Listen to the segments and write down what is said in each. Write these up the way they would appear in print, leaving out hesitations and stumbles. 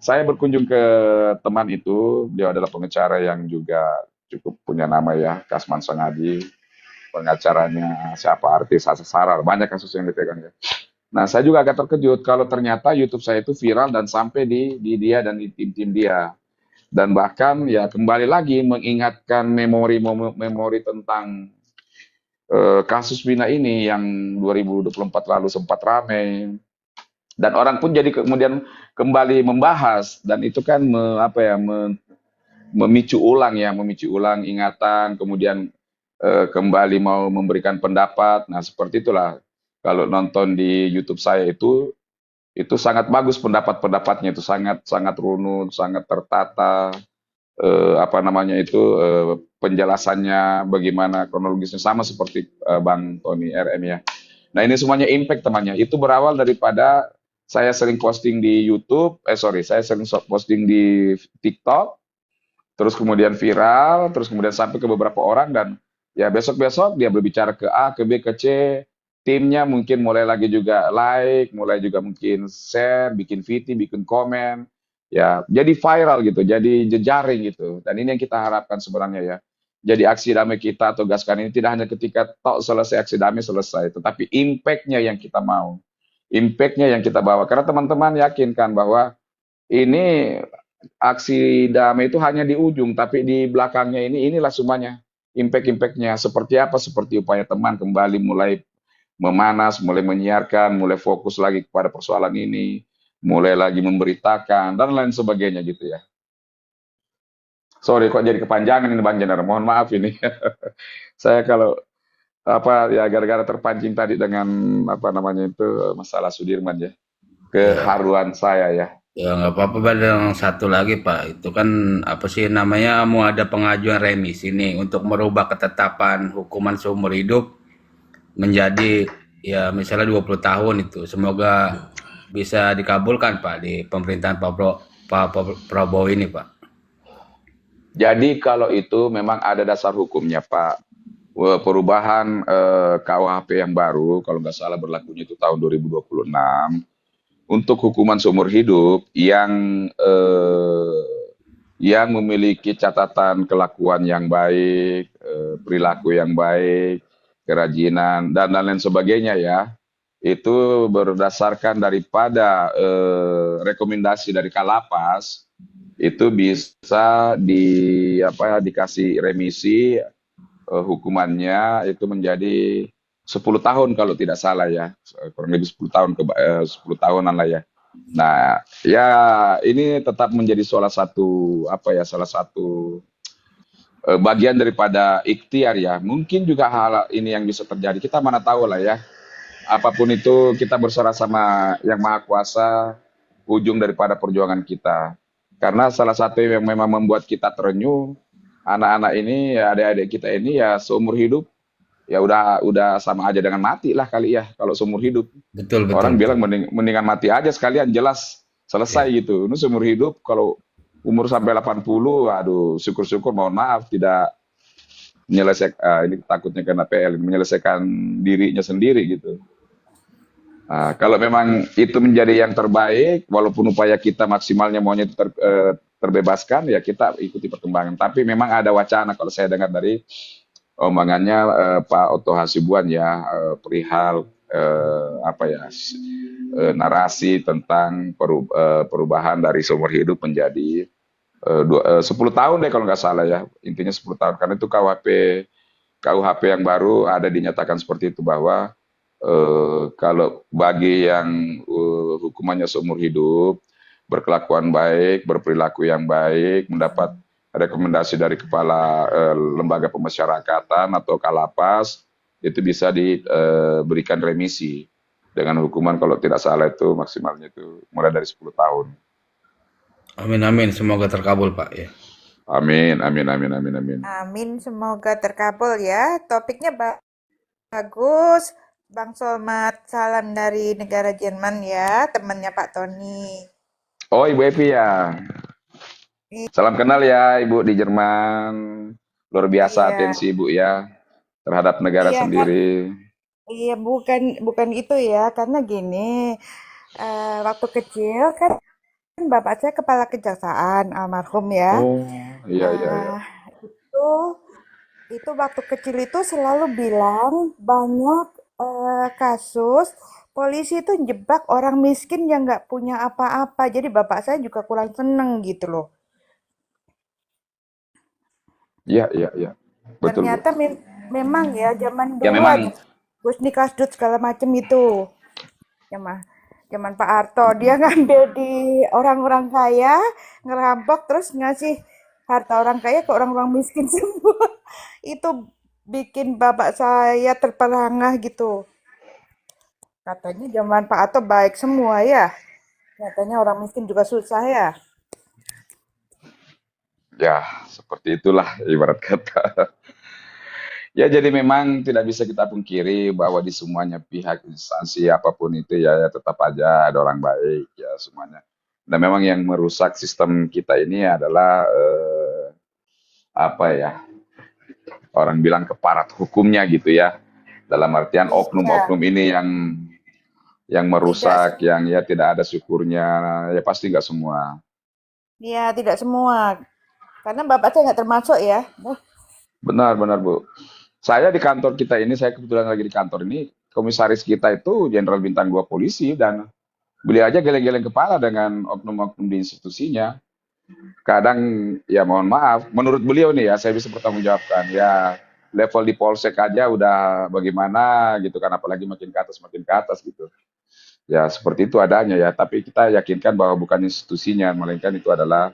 saya berkunjung ke teman itu, dia adalah pengacara yang juga cukup punya nama ya, Kasman Sangadi, pengacaranya siapa artis Asa Sarar, banyak kasus yang dipegang ya. Nah, saya juga agak terkejut kalau ternyata YouTube saya itu viral dan sampai di dia dan di tim-tim dia. Dan bahkan ya kembali lagi mengingatkan memori tentang kasus Vina ini yang 2024 lalu sempat ramai dan orang pun jadi kemudian kembali membahas dan itu kan memicu ulang ingatan kemudian kembali mau memberikan pendapat. Nah, seperti itulah kalau nonton di YouTube saya itu sangat bagus pendapat-pendapatnya itu sangat sangat runut, sangat tertata, penjelasannya bagaimana kronologisnya sama seperti Bang Tony RM ya. Nah, ini semuanya impact temannya. Itu berawal daripada saya sering posting di YouTube, saya sering posting di TikTok, terus kemudian viral, terus kemudian sampai ke beberapa orang dan ya besok-besok dia berbicara ke A, ke B, ke C, timnya mungkin mulai lagi juga like, mulai juga mungkin share, bikin VT, bikin komen, ya jadi viral gitu, jadi jejaring gitu. Dan ini yang kita harapkan sebenarnya ya. Jadi aksi damai kita atau gaskan ini tidak hanya ketika tok selesai aksi damai selesai, tetapi impact-nya yang kita mau, impact-nya yang kita bawa. Karena teman-teman yakinkan bahwa ini aksi damai itu hanya di ujung, tapi di belakangnya inilah semuanya impact-impactnya seperti apa, seperti upaya teman kembali mulai memanas, mulai menyiarkan, mulai fokus lagi kepada persoalan ini, mulai lagi memberitakan dan lain sebagainya gitu ya. Sorry kok jadi kepanjangan ini Bang Jenar, mohon maaf ini. Saya kalau apa ya gara-gara terpancing tadi dengan apa namanya itu masalah Sudirman ya, Ya, keharuan saya ya. ya nggak apa-apa. Pak. Dan yang satu lagi Pak, itu kan apa sih namanya, mau ada pengajuan remisi nih untuk merubah ketetapan hukuman seumur hidup menjadi ya misalnya 20 tahun itu. Semoga bisa dikabulkan Pak di pemerintahan Pak Prabowo ini Pak. Jadi kalau itu memang ada dasar hukumnya Pak. Perubahan KUHP yang baru, kalau nggak salah berlakunya itu tahun 2026, untuk hukuman seumur hidup yang memiliki catatan kelakuan yang baik, perilaku yang baik, kerajinan, dan lain sebagainya ya, itu berdasarkan daripada rekomendasi dari Kalapas, itu bisa dikasih remisi hukumannya itu menjadi 10 tahun kalau tidak salah ya, kurang lebih 10 tahun 10 tahunan lah ya. Nah, ya ini tetap menjadi salah satu bagian daripada ikhtiar ya. Mungkin juga hal ini yang bisa terjadi. Kita mana tahu lah ya. Apapun itu kita berserah sama Yang Maha Kuasa, ujung daripada perjuangan kita. Karena salah satu yang memang membuat kita terenyuh, anak-anak ini, ya, adik-adik kita ini ya seumur hidup ya udah sama aja dengan mati lah kali ya kalau seumur hidup. Betul, betul, Orang bilang betul. mendingan mati aja sekalian jelas selesai Ya. gitu. Ini seumur hidup kalau umur sampai 80, aduh syukur-syukur mohon maaf tidak menyelesaikan ini takutnya kena PL menyelesaikan dirinya sendiri gitu. Nah, kalau memang itu menjadi yang terbaik, walaupun upaya kita maksimalnya maunya itu terbebaskan, ya kita ikuti perkembangan. Tapi memang ada wacana kalau saya dengar dari omongannya Pak Oto Hasibuan ya perihal narasi tentang perubahan dari seumur hidup menjadi 10 tahun deh kalau nggak salah ya intinya 10 tahun karena itu KUHP yang baru ada dinyatakan seperti itu bahwa kalau bagi yang hukumannya seumur hidup berkelakuan baik berperilaku yang baik mendapat rekomendasi dari kepala lembaga pemasyarakatan atau Kalapas itu bisa diberikan remisi dengan hukuman kalau tidak salah itu maksimalnya itu mulai dari 10 tahun. Amin, amin. Semoga terkabul Pak ya. Amin, amin, amin, amin, amin. Amin, semoga terkabul ya. Topiknya bagus. Bang Solmat, salam dari negara Jerman ya, temannya Pak Tony. Oh, Ibu Evi ya. Salam kenal ya Ibu di Jerman. Luar biasa Iya, atensi Ibu ya terhadap negara iya kan, sendiri. iya bukan bukan itu ya, karena gini, waktu kecil kan bapak saya kepala kejaksaan almarhum ya. Oh, iya iya iya. Nah, itu itu waktu kecil itu selalu bilang banyak kasus polisi itu jebak orang miskin yang nggak punya apa-apa. Jadi bapak saya juga kurang seneng gitu loh. Iya iya iya. Betul, Bu. Ternyata memang ya zaman Ya dulu ada memang Gus Kasdut segala macam itu. Zaman zaman Pak Harto dia ngambil di orang-orang kaya, ngerampok terus ngasih harta orang kaya ke orang-orang miskin semua. Itu bikin bapak saya terperangah gitu. Katanya zaman Pak Harto baik semua ya. Katanya orang miskin juga susah ya. ya seperti itulah ibarat kata. Ya, jadi memang tidak bisa kita pungkiri bahwa di semuanya pihak instansi apapun itu ya, ya tetap aja ada orang baik ya semuanya. Dan memang yang merusak sistem kita ini adalah apa ya? Orang bilang keparat hukumnya gitu ya. Dalam artian Iya, oknum-oknum ini yang tidak merusak, yang ya tidak ada syukurnya, ya pasti nggak semua. ya tidak semua. Karena bapak saya nggak termasuk ya. Benar, benar Bu. Saya di kantor kita ini, saya kebetulan lagi di kantor ini, komisaris kita itu Jenderal Bintang 2 polisi dan beliau aja geleng-geleng kepala dengan oknum-oknum di institusinya. Kadang ya mohon maaf, menurut beliau nih ya saya bisa pertanggungjawabkan ya level di polsek aja udah bagaimana gitu kan apalagi makin ke atas gitu. Ya seperti itu adanya ya, tapi kita yakinkan bahwa bukan institusinya melainkan itu adalah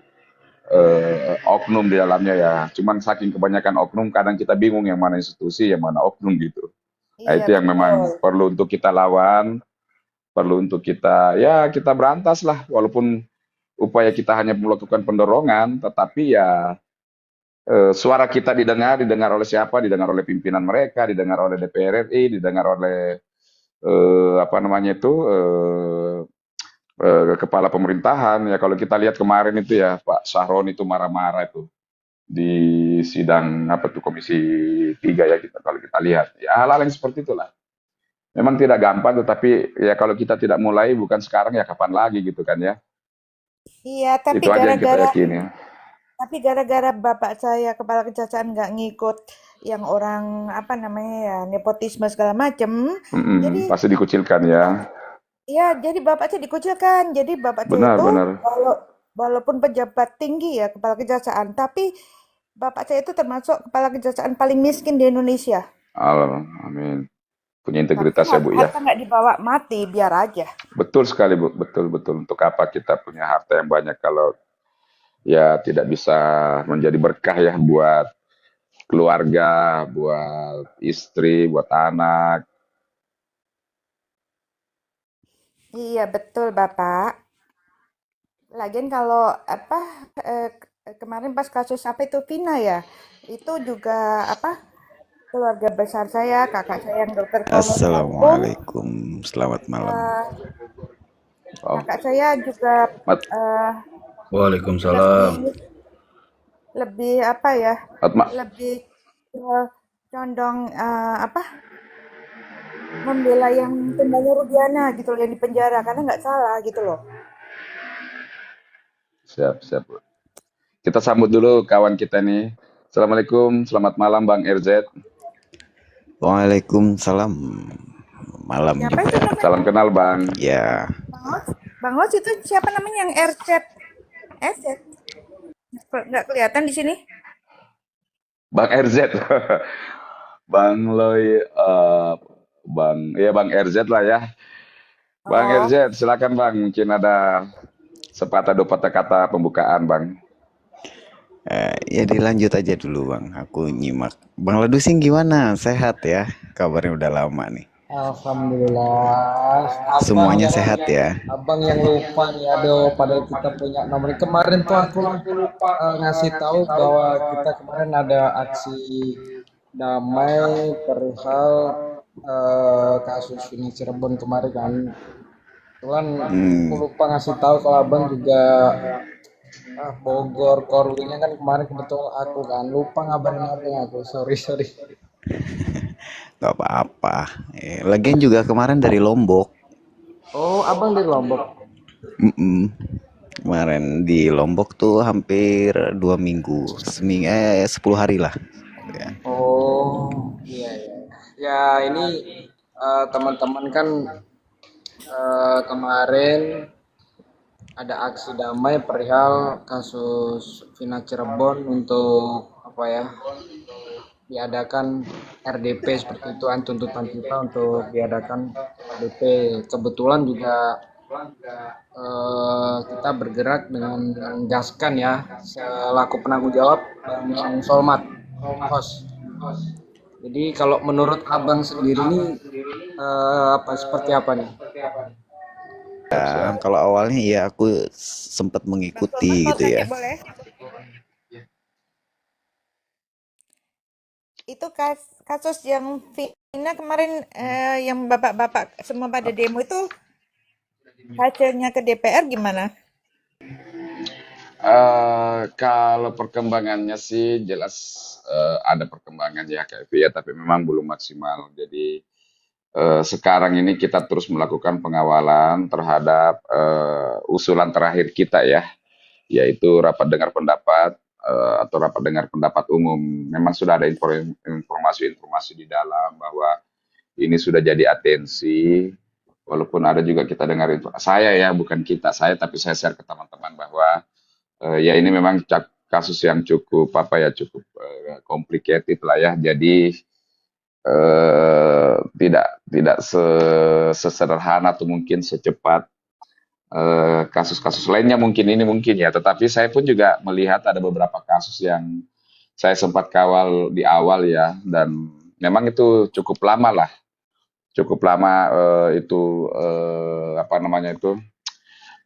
oknum di dalamnya ya. Cuman saking kebanyakan oknum kadang kita bingung yang mana institusi, yang mana oknum gitu. Nah, Iya itu yang betul. memang perlu untuk kita lawan, perlu untuk kita ya kita berantas lah walaupun upaya kita hanya melakukan pendorongan, tetapi ya suara kita didengar oleh siapa? Didengar oleh pimpinan mereka, didengar oleh DPR RI, didengar oleh apa namanya itu kepala pemerintahan. Ya kalau kita lihat kemarin itu ya Pak Sahroni itu marah-marah itu di sidang apa tuh Komisi 3 ya kita kalau kita lihat. Ya hal-hal yang seperti itulah. Memang tidak gampang, tetapi ya kalau kita tidak mulai bukan sekarang ya kapan lagi gitu kan ya. Iya, tapi Itu aja yang kita gara-gara yakini. tapi gara-gara bapak saya kepala kejaksaan nggak ngikut yang orang apa namanya ya nepotisme segala macem, jadi Pasti dikucilkan ya. ya jadi bapak saya dikucilkan. Jadi bapak saya Benar, itu benar. walaupun pejabat tinggi ya kepala kejaksaan, tapi bapak saya itu termasuk kepala kejaksaan paling miskin di Indonesia. Amin. Punya Tapi integritas ya Bu ya. harta nggak dibawa mati, biar aja. Betul sekali Bu, betul betul. Untuk apa kita punya harta yang banyak kalau ya tidak bisa menjadi berkah ya buat keluarga, buat istri, buat anak. Iya betul bapak. Lagian kalau apa kemarin pas kasus apa itu Vina ya, itu juga apa keluarga besar saya, kakak saya yang dokter kolonial pun Assalamualaikum, selamat malam. eh, Oh, kakak saya juga mat, eh, Waalaikumsalam. lebih lebih apa ya, mat, lebih condong apa membela yang tumbangnya Rudiana gitu loh yang di penjara karena nggak salah gitu loh. siap siap Bu. Kita sambut dulu kawan kita nih. Assalamualaikum, selamat malam Bang RZ. Waalaikumsalam, malam Siapa itu juga. namanya? Salam kenal Bang. Ya, Bang Hos? Bang Hos itu siapa namanya yang RZ? RZ? Nggak kelihatan di sini. Bang RZ. Bang Loy, Bang RZ lah ya. Bang Oh, RZ, silakan Bang. Mungkin ada sepatah dua patah kata pembukaan Bang. ya dilanjut aja dulu bang. Aku nyimak. Bang Ladusing gimana? Sehat ya? Kabarnya udah lama nih. Alhamdulillah, Semuanya sehat ya? abang yang lupa nih, aduh, padahal kita punya nomor. Kemarin tuh aku lupa ngasih tahu bahwa kita kemarin ada aksi damai perihal kasus ini Cirebon kemarin kan. Kebetulan aku Hmm, lupa ngasih tahu kalau abang juga Bogor Korwilnya kan kemarin kebetulan aku kan lupa ngabarin abang aku, sorry. gak apa-apa. Lagian juga kemarin dari Lombok. Oh, abang dari Lombok. Mm-mm. Kemarin di Lombok tuh hampir 2 minggu, 10 hari lah. Ya. Oh, iya iya. Ya ini teman-teman kan kemarin ada aksi damai perihal kasus Vina Cirebon untuk apa ya diadakan RDP seperti itu kan tuntutan kita untuk diadakan RDP. Kebetulan juga kita bergerak dengan Gaskan ya selaku penanggung jawab dan Solmat host. Jadi kalau menurut abang sendiri nih apa seperti apa nih? Siap, siap. Kalau awalnya ya aku sempat Bang mengikuti Solman mau gitu tanya ya. boleh? Itu kasus yang Vina kemarin yang bapak-bapak semua pada demo itu hasilnya ke DPR gimana? Kalau perkembangannya sih jelas ada perkembangan ya kayak itu ya, tapi memang belum maksimal. Jadi sekarang ini kita terus melakukan pengawalan terhadap usulan terakhir kita ya, yaitu rapat dengar pendapat atau rapat dengar pendapat umum. Memang sudah ada informasi-informasi di dalam bahwa ini sudah jadi atensi, walaupun ada juga kita dengar itu, saya ya bukan kita, saya tapi saya share ke teman-teman bahwa ya ini memang kasus yang cukup apa ya cukup complicated lah ya. Jadi tidak sesederhana atau mungkin secepat kasus-kasus lainnya mungkin ini mungkin ya. Tetapi saya pun juga melihat ada beberapa kasus yang saya sempat kawal di awal ya, dan memang itu cukup lama itu apa namanya itu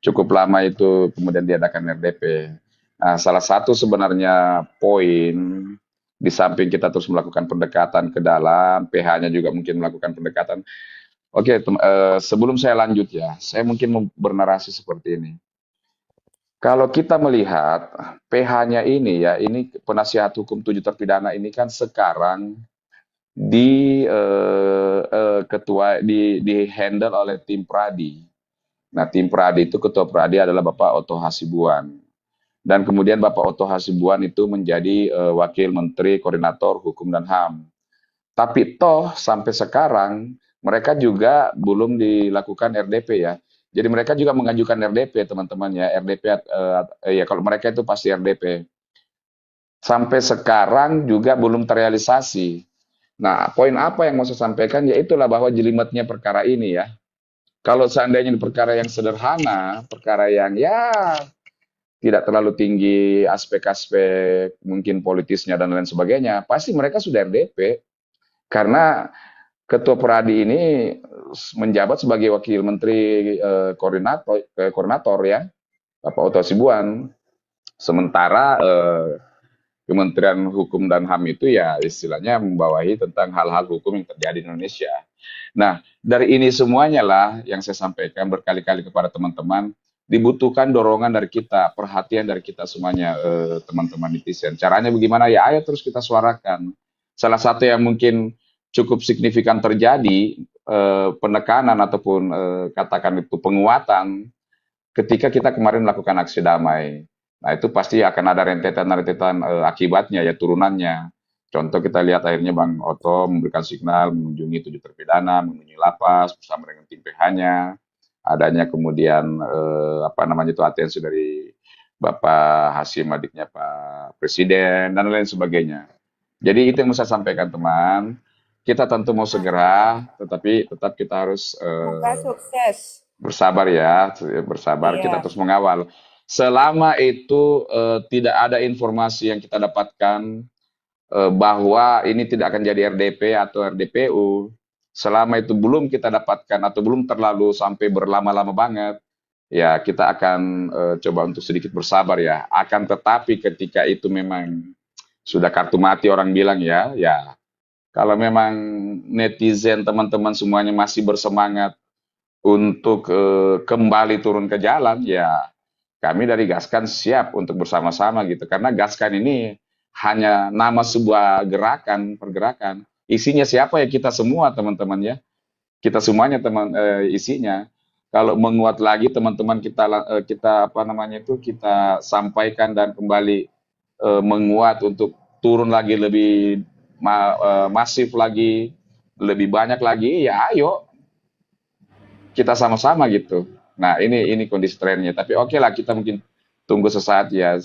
cukup lama itu kemudian diadakan RDP. Nah, salah satu sebenarnya poin di samping kita terus melakukan pendekatan ke dalam, PH-nya juga mungkin melakukan pendekatan. Oke, sebelum saya lanjut ya, saya mungkin bernarasi seperti ini. Kalau kita melihat PH-nya ini ya, ini penasihat hukum 7 terpidana ini kan sekarang di handle oleh tim Pradi. Nah, tim Pradi itu ketua Pradi adalah Bapak Oto Hasibuan. Dan kemudian Bapak Oto Hasibuan itu menjadi Wakil Menteri Koordinator Hukum dan HAM. Tapi toh sampai sekarang mereka juga belum dilakukan RDP ya. Jadi mereka juga mengajukan RDP teman-teman ya. RDP ya kalau mereka itu pasti RDP. Sampai sekarang juga belum terrealisasi. Nah, poin apa yang mau saya sampaikan ya itulah bahwa jelimetnya perkara ini ya. Kalau seandainya perkara yang sederhana, perkara yang ya tidak terlalu tinggi aspek-aspek mungkin politisnya dan lain sebagainya, pasti mereka sudah RDP. Karena Ketua Pradi ini menjabat sebagai Wakil Menteri Koordinator ya, Bapak Oto Hasibuan. Sementara Kementerian Hukum dan HAM itu ya istilahnya membawahi tentang hal-hal hukum yang terjadi di Indonesia. Nah, dari ini semuanya lah yang saya sampaikan berkali-kali kepada teman-teman, dibutuhkan dorongan dari kita, perhatian dari kita semuanya, teman-teman netizen. Caranya bagaimana? Ya, ayo terus kita suarakan. Salah satu yang mungkin cukup signifikan terjadi, penekanan ataupun katakan itu penguatan, ketika kita kemarin melakukan aksi damai. Nah, itu pasti akan ada rentetan-rentetan akibatnya, ya turunannya. Contoh kita lihat akhirnya Bang Oto memberikan signal mengunjungi 7 terpidana, mengunjungi lapas bersama dengan tim PH-nya. Adanya kemudian apa namanya itu atensi dari Bapak Hasim adiknya Pak Presiden dan lain sebagainya. Jadi itu yang mau saya sampaikan teman. Kita tentu mau segera, tetapi tetap kita harus Semoga sukses. bersabar ya, bersabar. Kita Iya. terus mengawal. Selama itu tidak ada informasi yang kita dapatkan bahwa ini tidak akan jadi RDP atau RDPU, selama itu belum kita dapatkan atau belum terlalu sampai berlama-lama banget, ya kita akan coba untuk sedikit bersabar ya. Akan tetapi ketika itu memang sudah kartu mati orang bilang ya, ya kalau memang netizen teman-teman semuanya masih bersemangat untuk kembali turun ke jalan, ya kami dari Gaskan siap untuk bersama-sama gitu. Karena Gaskan ini hanya nama sebuah gerakan, pergerakan. Isinya siapa ya kita semua teman-teman ya. Kita semuanya teman isinya. kalau menguat lagi teman-teman kita apa namanya itu kita sampaikan dan kembali menguat untuk turun lagi lebih masif lagi, lebih banyak lagi, ya ayo kita sama-sama gitu. Nah, ini kondisi trennya. Tapi oke lah, kita mungkin tunggu sesaat ya.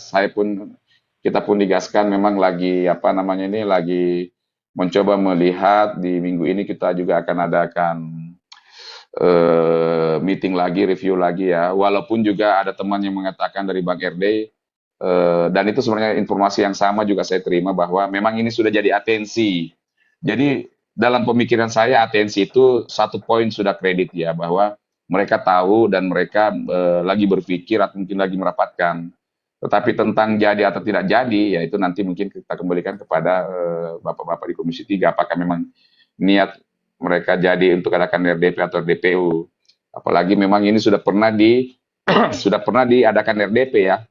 Kita pun digaskan memang lagi apa namanya ini lagi mencoba melihat di minggu ini kita juga akan adakan meeting lagi, review lagi ya. Walaupun juga ada teman yang mengatakan dari Bang RD dan itu sebenarnya informasi yang sama juga saya terima bahwa memang ini sudah jadi atensi. Jadi dalam pemikiran saya atensi itu satu poin sudah kredit ya bahwa mereka tahu dan mereka lagi berpikir atau mungkin lagi merapatkan. Tetapi tentang jadi atau tidak jadi ya itu nanti mungkin kita kembalikan kepada bapak-bapak di Komisi 3 apakah memang niat mereka jadi untuk adakan RDP atau RDPU. Apalagi memang ini sudah pernah sudah pernah diadakan RDP ya.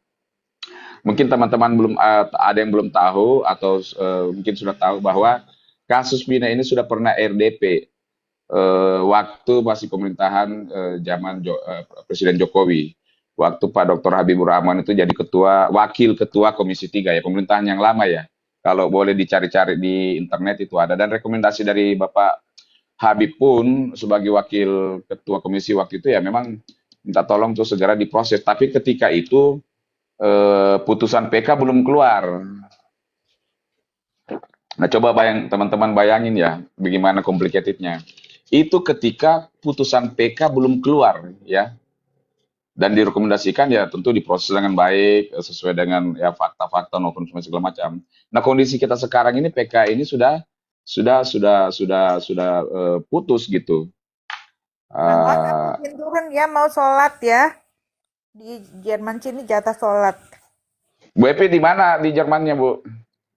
Mungkin teman-teman belum ada yang belum tahu atau mungkin sudah tahu bahwa kasus Bina ini sudah pernah RDP waktu masih pemerintahan zaman Presiden Jokowi. Waktu Pak Dr. Habibur Rahman itu jadi wakil ketua Komisi 3 ya, pemerintahan yang lama ya. Kalau boleh dicari-cari di internet itu ada dan rekomendasi dari Bapak Habib pun sebagai wakil ketua komisi waktu itu ya memang minta tolong tuh segera diproses. Tapi ketika itu putusan PK belum keluar. Nah, coba teman-teman bayangin ya, bagaimana complicatednya. Itu ketika putusan PK belum keluar, ya. Dan direkomendasikan ya tentu diproses dengan baik, sesuai dengan ya fakta-fakta maupun segala macam. Nah, kondisi kita sekarang ini PK ini sudah putus gitu. Bang Wan, mungkin turun ya mau sholat ya. Di Jerman sini jatah sholat. Bu Epi di mana di Jermannya, Bu?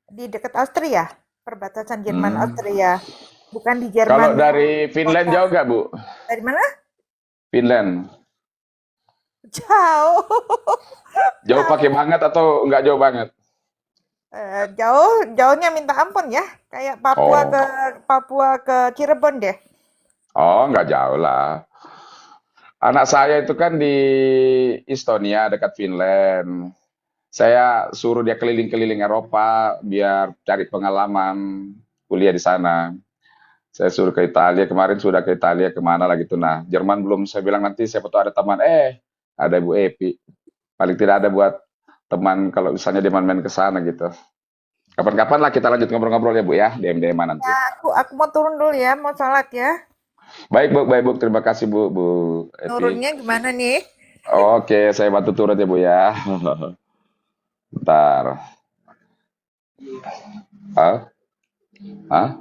Di dekat Austria, perbatasan Jerman Austria. Bukan di Jerman. Kalau dari Finland jauh gak, Bu? Dari mana? Finland. Jauh. Jauh pakai banget atau nggak jauh banget? Jauhnya minta ampun ya. Kayak Papua ke Cirebon deh. Oh, nggak jauh lah. Anak saya itu kan di Estonia dekat Finland. Saya suruh dia keliling-keliling Eropa biar cari pengalaman kuliah di sana. Saya suruh ke Italia, kemarin sudah ke Italia, kemana lagi tuh. Nah, Jerman belum, saya bilang nanti siapa tahu ada teman. Ada Bu Epi. Paling tidak ada buat teman kalau misalnya dia main ke sana gitu. Kapan-kapan lah kita lanjut ngobrol-ngobrol ya Bu ya, DM nanti. Ya, aku mau turun dulu ya, mau sholat ya. Baik Bu, terima kasih Bu Epi. Turunnya gimana nih? Oke, saya bantu turun ya Bu ya. Bentar. Hah?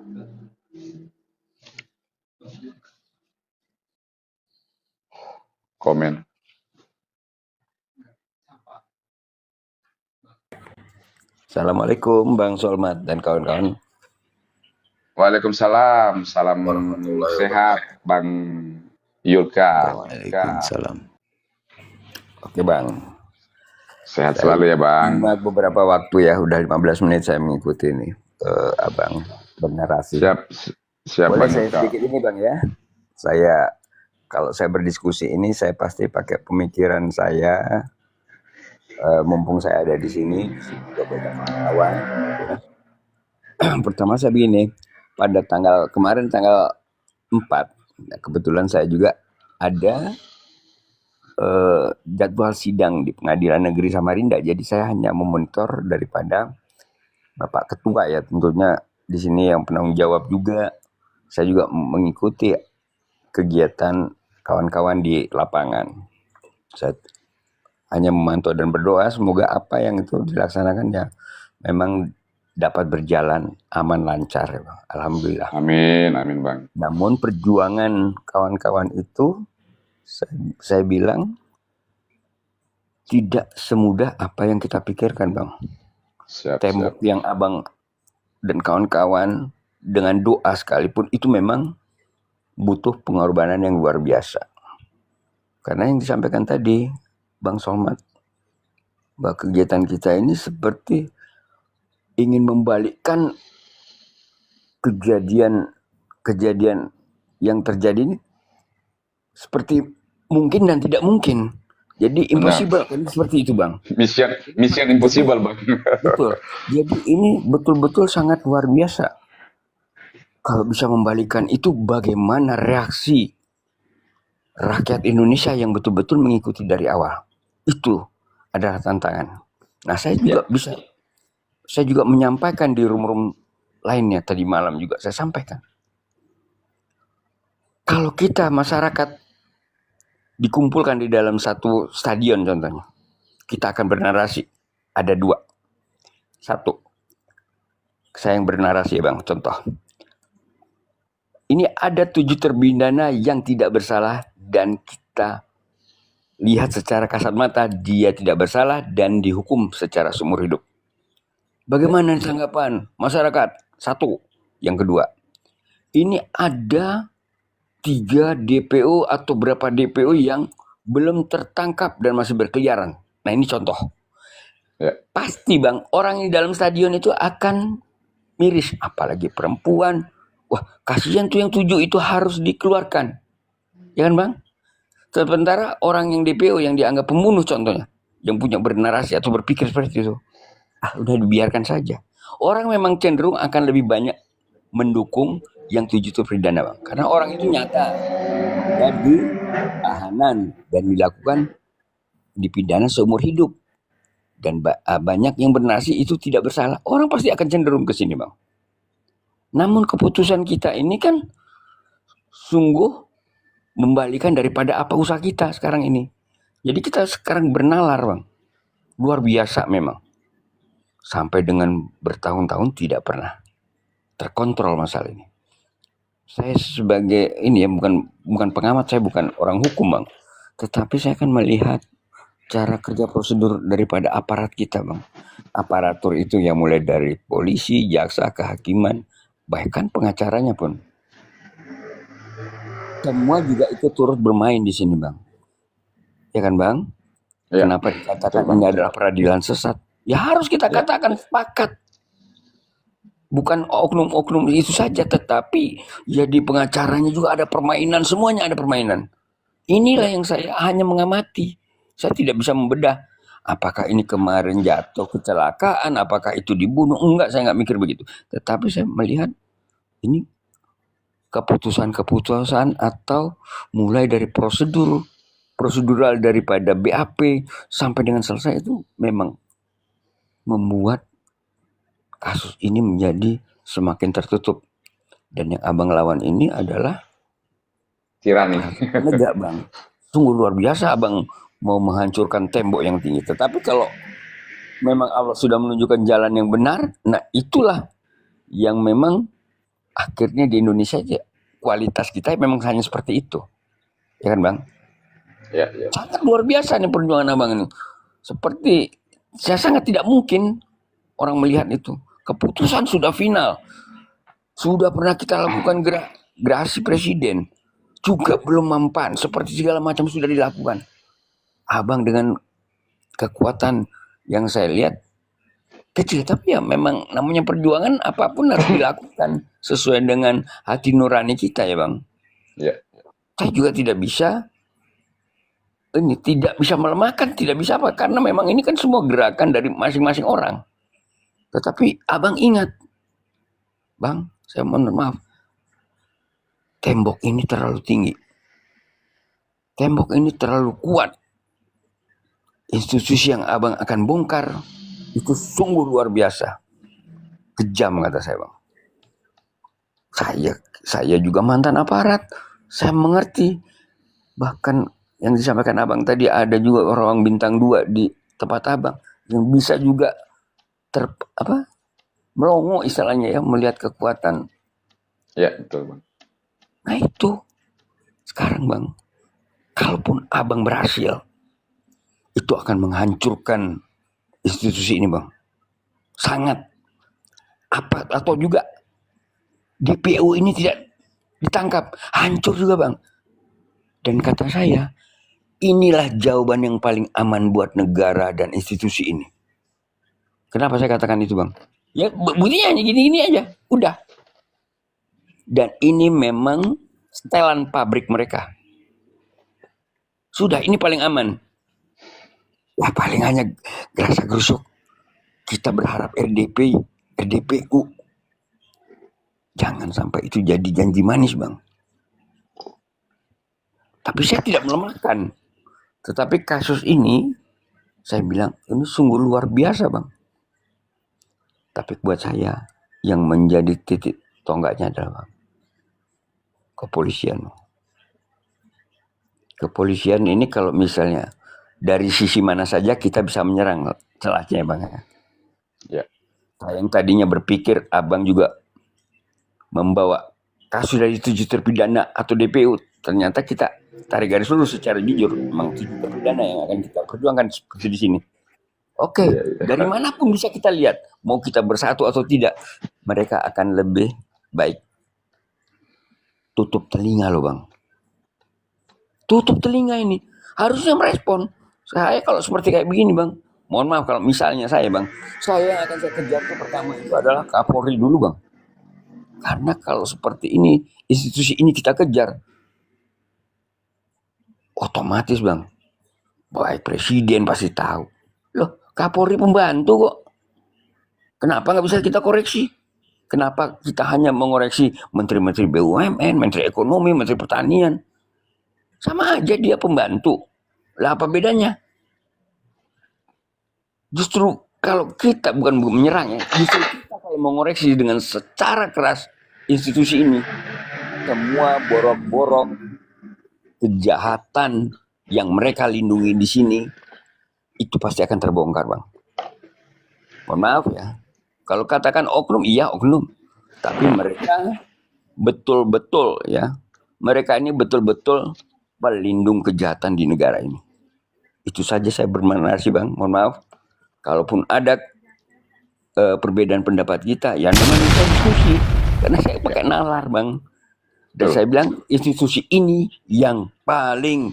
Komen. Assalamualaikum Bang Solmat dan kawan-kawan. Waalaikumsalam, salam sehat Bang Yulka. Waalaikumsalam. Oke Bang, Sehat selalu ya Bang. beberapa waktu ya, udah 15 menit saya mengikuti ini Abang bernarasi. Siap Boleh Bang saya Yulka. sedikit ini Bang ya. Kalau saya berdiskusi ini saya pasti pakai pemikiran saya. Mumpung saya ada di sini juga banyak kawan. Pertama saya begini, pada kemarin tanggal 4, kebetulan saya juga ada jadwal sidang di Pengadilan Negeri Samarinda. Jadi saya hanya memonitor daripada Bapak Ketua ya, tentunya di sini yang penanggung jawab juga. Saya juga mengikuti kegiatan kawan-kawan di lapangan. Saya hanya memantau dan berdoa semoga apa yang itu dilaksanakan ya memang dapat berjalan aman lancar ya Bang. Alhamdulillah. Amin Bang. Namun perjuangan kawan-kawan itu saya bilang tidak semudah apa yang kita pikirkan Bang. Tembok yang Abang dan kawan-kawan dengan doa sekalipun itu memang butuh pengorbanan yang luar biasa. Karena yang disampaikan tadi Bang Solmat, bahwa kegiatan kita ini seperti ingin membalikkan kejadian yang terjadi ini seperti mungkin dan tidak mungkin. Jadi Benar. impossible kan seperti itu, Bang. Mission impossible, Bang. Betul. Jadi ini betul-betul sangat luar biasa. Kalau bisa membalikan itu, bagaimana reaksi rakyat Indonesia yang betul-betul mengikuti dari awal. Itu adalah tantangan. Nah, saya juga menyampaikan di room-room lainnya tadi malam juga saya sampaikan. Kalau kita masyarakat dikumpulkan di dalam satu stadion contohnya, kita akan bernarasi. Ada dua. Satu, saya yang bernarasi ya Bang, contoh. Ini ada 7 terpidana yang tidak bersalah dan kita lihat secara kasat mata dia tidak bersalah dan dihukum secara seumur hidup. Bagaimana tanggapan masyarakat? Satu. Yang kedua, ini ada 3 DPO atau berapa DPO yang belum tertangkap dan masih berkeliaran. Nah, ini contoh. Ya. Pasti Bang, orang di dalam stadion itu akan miris, apalagi perempuan. Wah, kasihan tuh yang 7 itu harus dikeluarkan. Ya kan Bang? Sementara orang yang DPO yang dianggap pembunuh contohnya, yang punya bernarasi atau berpikir seperti itu, udah dibiarkan saja. Orang memang cenderung akan lebih banyak mendukung yang 7 terpidana Bang. Karena orang itu nyata jadi tahanan dan dilakukan dipidana seumur hidup. Dan banyak yang bernarasi itu tidak bersalah. Orang pasti akan cenderung ke sini Bang. Namun keputusan kita ini kan sungguh membalikan daripada apa usaha kita sekarang ini. Jadi kita sekarang bernalar Bang. Luar biasa memang. Sampai dengan bertahun-tahun tidak pernah terkontrol masalah ini. Saya sebagai ini ya bukan pengamat, saya bukan orang hukum Bang. Tetapi saya akan melihat cara kerja prosedur daripada aparat kita Bang. Aparatur itu yang mulai dari polisi, jaksa, kehakiman, bahkan pengacaranya pun. Semua juga ikut turut bermain di sini Bang. Ya kan Bang? Ya. Kenapa dikatakan ini adalah peradilan sesat? Ya harus kita katakan sepakat. Bukan oknum-oknum itu saja, tetapi ya di pengacaranya juga ada permainan, semuanya ada permainan. Inilah yang saya hanya mengamati. Saya tidak bisa membedah apakah ini kemarin jatuh kecelakaan, apakah itu dibunuh. Enggak, saya nggak mikir begitu. Tetapi saya melihat ini keputusan-keputusan atau mulai dari prosedural daripada BAP sampai dengan selesai itu memang membuat kasus ini menjadi semakin tertutup. Dan yang abang lawan ini adalah Tirani. negak Bang. Sungguh luar biasa abang mau menghancurkan tembok yang tinggi. Tetapi kalau memang Allah sudah menunjukkan jalan yang benar, nah itulah yang memang akhirnya di Indonesia aja kualitas kita memang hanya seperti itu. Ya kan Bang? Ya. Sangat luar biasa nih perjuangan abang ini. Seperti saya sangat tidak mungkin orang melihat itu. Keputusan sudah final. Sudah pernah kita lakukan gerasi presiden. Juga belum mempan. Seperti segala macam sudah dilakukan. Abang dengan kekuatan yang saya lihat kecil. Tapi ya memang namanya perjuangan apapun harus dilakukan. Sesuai dengan hati nurani kita ya Bang. Ya. Saya juga tidak bisa melemahkan, tidak bisa apa. Karena memang ini kan semua gerakan dari masing-masing orang. Tetapi abang ingat, Bang, saya mohon maaf, tembok ini terlalu tinggi. Tembok ini terlalu kuat. Institusi yang abang akan bongkar, itu sungguh luar biasa. Kejam kata saya Bang. Saya juga mantan aparat. Saya mengerti. Bahkan yang disampaikan abang tadi ada juga orang bintang 2 di tempat abang. Yang bisa juga melongo istilahnya ya, melihat kekuatan. Ya, betul Bang. Nah itu sekarang Bang, kalaupun abang berhasil, itu akan menghancurkan institusi ini Bang. Sangat. Atau juga DPO ini tidak ditangkap, hancur juga Bang. Dan kata saya, inilah jawaban yang paling aman buat negara dan institusi ini. Kenapa saya katakan itu Bang? Ya buktinya hanya gini-gini aja, udah. Dan ini memang setelan pabrik mereka. Sudah, ini paling aman. Wah, paling hanya gerasa gerusuk. Kita berharap RDP, RDPU. Jangan sampai itu jadi janji manis, Bang. Tapi saya tidak melemahkan. Tetapi kasus ini, saya bilang, ini sungguh luar biasa, Bang. Tapi buat saya, yang menjadi titik tonggaknya adalah, Bang, kepolisian. Kepolisian ini kalau misalnya dari sisi mana saja kita bisa menyerang celahnya, Bang. Ya. Saya yang tadinya berpikir abang juga membawa kasus dari 7 terpidana atau DPU, ternyata kita tarik garis lurus secara jujur, memang 7 terpidana yang akan kita perjuangkan seperti di sini. Oke, dari manapun bisa kita lihat, mau kita bersatu atau tidak, mereka akan lebih baik. Tutup telinga loh, Bang. Tutup telinga ini. Harusnya merespon. Saya kalau seperti kayak begini, Bang, mohon maaf kalau misalnya saya, Bang, saya yang akan saya kejar itu pertama itu adalah Kapolri dulu, Bang. Karena kalau seperti ini, institusi ini kita kejar, otomatis, Bang, baik presiden pasti tahu. Loh, Kapolri pembantu kok. Kenapa nggak bisa kita koreksi? Kenapa kita hanya mengoreksi menteri-menteri BUMN, menteri ekonomi, menteri pertanian? Sama aja dia pembantu. Lah apa bedanya? Justru kalau kita bukan menyerang ya, justru kita kalau mengoreksi dengan secara keras institusi ini, semua borok-borok kejahatan yang mereka lindungi di sini itu pasti akan terbongkar, Bang. Mohon maaf ya. Kalau katakan oknum, iya oknum. Tapi mereka betul-betul ya. Mereka ini betul-betul pelindung kejahatan di negara ini. Itu saja saya bermanasi, Bang. Mohon maaf. Kalaupun ada perbedaan pendapat kita, ya namanya kita diskusi. Karena saya pakai nalar, Bang. Dan saya bilang institusi ini yang paling,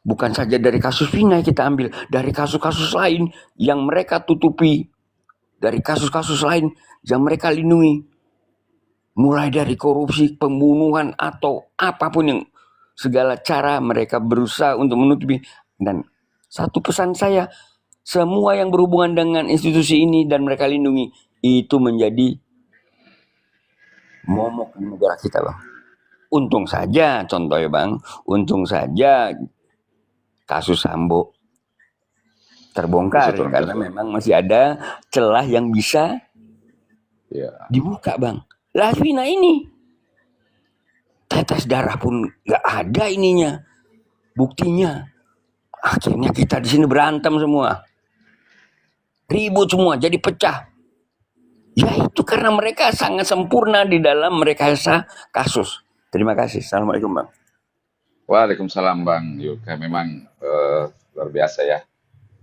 bukan saja dari kasus Vina kita ambil, dari kasus-kasus lain yang mereka tutupi, dari kasus-kasus lain yang mereka lindungi, mulai dari korupsi, pembunuhan, atau apapun yang segala cara mereka berusaha untuk menutupi. Dan satu pesan saya, semua yang berhubungan dengan institusi ini dan mereka lindungi, itu menjadi momok di negara kita, Bang. Untung saja, contohnya, Bang, untung saja kasus Sambo terbongkar ya, karena memang masih ada celah yang bisa dibuka, Bang. Lah Vina ini tetes darah pun nggak ada ininya, buktinya. Akhirnya kita di sini berantem semua, ribut semua, jadi pecah. Ya itu karena mereka sangat sempurna di dalam merekayasa kasus. Terima kasih. Assalamualaikum, Bang. Waalaikumsalam, Bang Yulka. Memang luar biasa ya.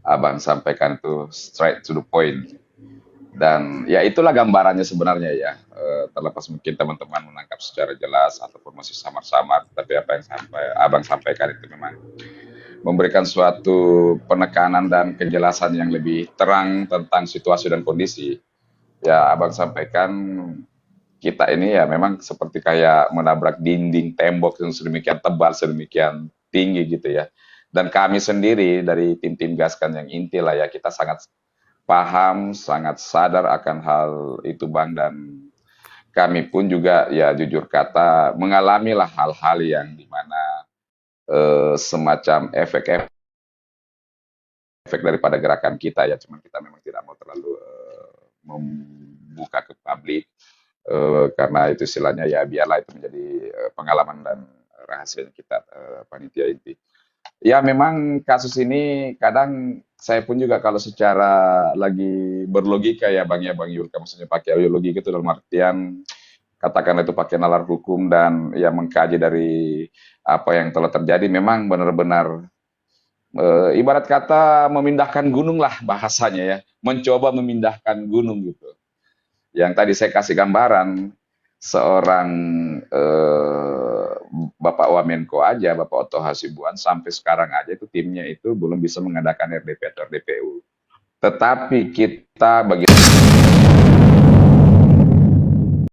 Abang sampaikan itu straight to the point. Dan ya itulah gambarannya sebenarnya ya. Terlepas mungkin teman-teman menangkap secara jelas ataupun masih samar-samar, tapi apa yang Abang sampaikan itu memang memberikan suatu penekanan dan kejelasan yang lebih terang tentang situasi dan kondisi. Ya, Abang sampaikan kita ini ya memang seperti kayak menabrak dinding tembok yang sedemikian tebal, sedemikian tinggi gitu ya. Dan kami sendiri dari tim-tim Gaskan yang inti lah ya, kita sangat paham, sangat sadar akan hal itu, Bang. Dan kami pun juga ya jujur kata mengalami lah hal-hal yang dimana semacam efek daripada gerakan kita ya. Cuman kita memang tidak mau terlalu membuka ke publik. Karena itu istilahnya ya biarlah itu menjadi pengalaman dan rahasia kita panitia inti. Ya memang kasus ini kadang saya pun juga kalau secara lagi berlogika ya Bang Yulka, maksudnya pakai logika itu dalam artian katakan itu pakai nalar hukum dan ya mengkaji dari apa yang telah terjadi, memang benar-benar ibarat kata memindahkan gunung lah bahasanya ya, mencoba memindahkan gunung gitu. Yang tadi saya kasih gambaran, seorang Bapak Wamenko aja, Bapak Otto Hasibuan, sampai sekarang aja itu timnya itu belum bisa mengadakan RDP atau RDPU. Tetapi kita bagi